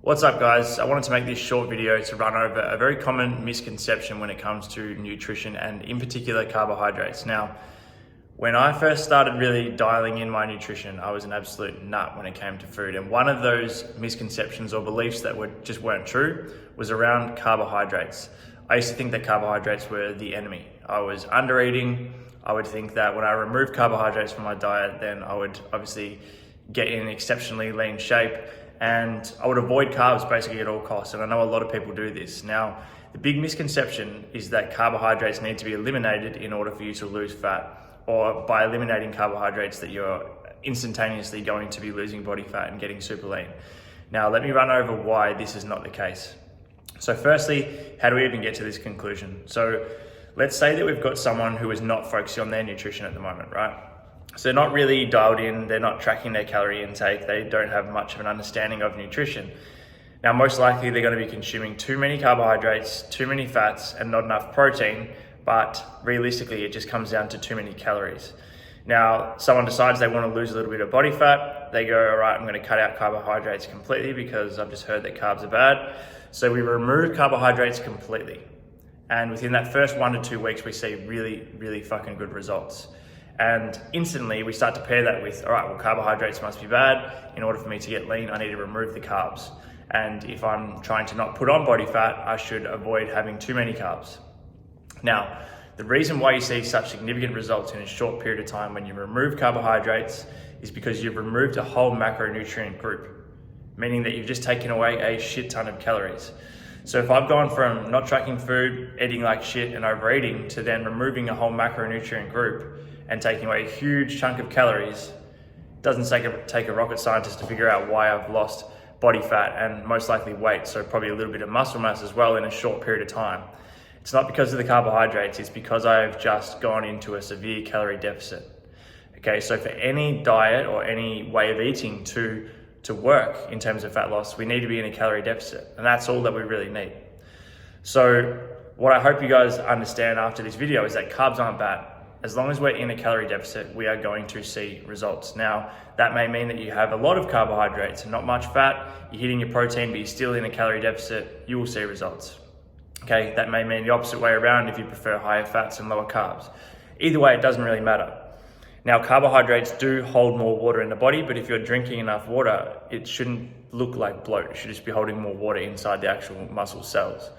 What's up guys? I wanted to make this short video to run over a very common misconception when it comes to nutrition and in particular carbohydrates. Now, when I first started really dialing in my nutrition, I was an absolute nut when it came to food. And one of those misconceptions or beliefs that just weren't true was around carbohydrates. I used to think that carbohydrates were the enemy. I was under eating. I would think that when I removed carbohydrates from my diet, then I would obviously get in exceptionally lean shape, and I would avoid carbs basically at all costs. And I know a lot of people do this. Now, the big misconception is that carbohydrates need to be eliminated in order for you to lose fat, or by eliminating carbohydrates that you're instantaneously going to be losing body fat and getting super lean. Now, let me run over why this is not the case. So firstly, how do we even get to this conclusion? So let's say that we've got someone who is not focusing on their nutrition at the moment, right? So they're not really dialed in, they're not tracking their calorie intake, they don't have much of an understanding of nutrition. Now, most likely they're going to be consuming too many carbohydrates, too many fats, and not enough protein, but realistically it just comes down to too many calories. Now, someone decides they want to lose a little bit of body fat, they go, all right, I'm going to cut out carbohydrates completely because I've just heard that carbs are bad. So we remove carbohydrates completely. And within that first 1 to 2 weeks, we see really, really fucking good results. And instantly we start to pair that with, all right, well, carbohydrates must be bad. In order for me to get lean, I need to remove the carbs. And if I'm trying to not put on body fat, I should avoid having too many carbs. Now, the reason why you see such significant results in a short period of time when you remove carbohydrates is because you've removed a whole macronutrient group, meaning that you've just taken away a shit ton of calories. So if I've gone from not tracking food, eating like shit and overeating, to then removing a whole macronutrient group and taking away a huge chunk of calories, it doesn't take a rocket scientist to figure out why I've lost body fat and most likely weight, so probably a little bit of muscle mass as well in a short period of time. It's not because of the carbohydrates, it's because I've just gone into a severe calorie deficit. Okay, so for any diet or any way of eating to work in terms of fat loss, we need to be in a calorie deficit, and that's all that we really need. So what I hope you guys understand after this video is that carbs aren't bad. As long as we're in a calorie deficit, we are going to see results. Now, that may mean that you have a lot of carbohydrates and not much fat, you're hitting your protein, but you're still in a calorie deficit, you will see results. Okay, that may mean the opposite way around if you prefer higher fats and lower carbs. Either way, it doesn't really matter. Now, carbohydrates do hold more water in the body, but if you're drinking enough water, it shouldn't look like bloat. It should just be holding more water inside the actual muscle cells.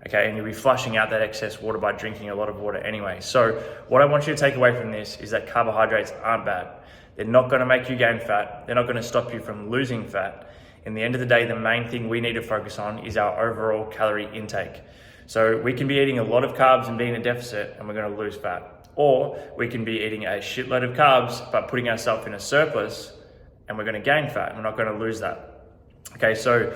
Okay, and you'll be flushing out that excess water by drinking a lot of water anyway. So what I want you to take away from this is that carbohydrates aren't bad. They're not gonna make you gain fat. They're not gonna stop you from losing fat. In the end of the day, the main thing we need to focus on is our overall calorie intake. So we can be eating a lot of carbs and be in a deficit and we're gonna lose fat. Or we can be eating a shitload of carbs, but putting ourselves in a surplus and we're gonna gain fat. We're not gonna lose that. Okay, so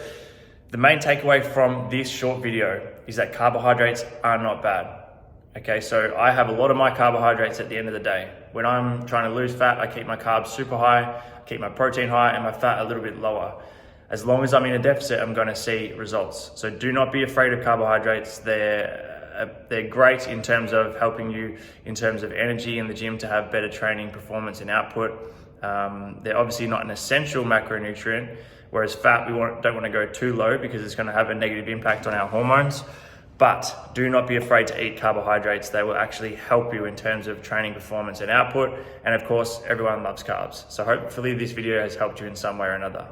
the main takeaway from this short video is that carbohydrates are not bad. Okay, so I have a lot of my carbohydrates at the end of the day. When I'm trying to lose fat, I keep my carbs super high, I keep my protein high and my fat a little bit lower. As long as I'm in a deficit, I'm gonna see results. So do not be afraid of carbohydrates. They're great in terms of helping you in terms of energy in the gym to have better training performance and output. They're obviously not an essential macronutrient, whereas fat, we don't want to go too low because it's going to have a negative impact on our hormones. But do not be afraid to eat carbohydrates. They will actually help you in terms of training performance and output. And of course, everyone loves carbs. So hopefully this video has helped you in some way or another.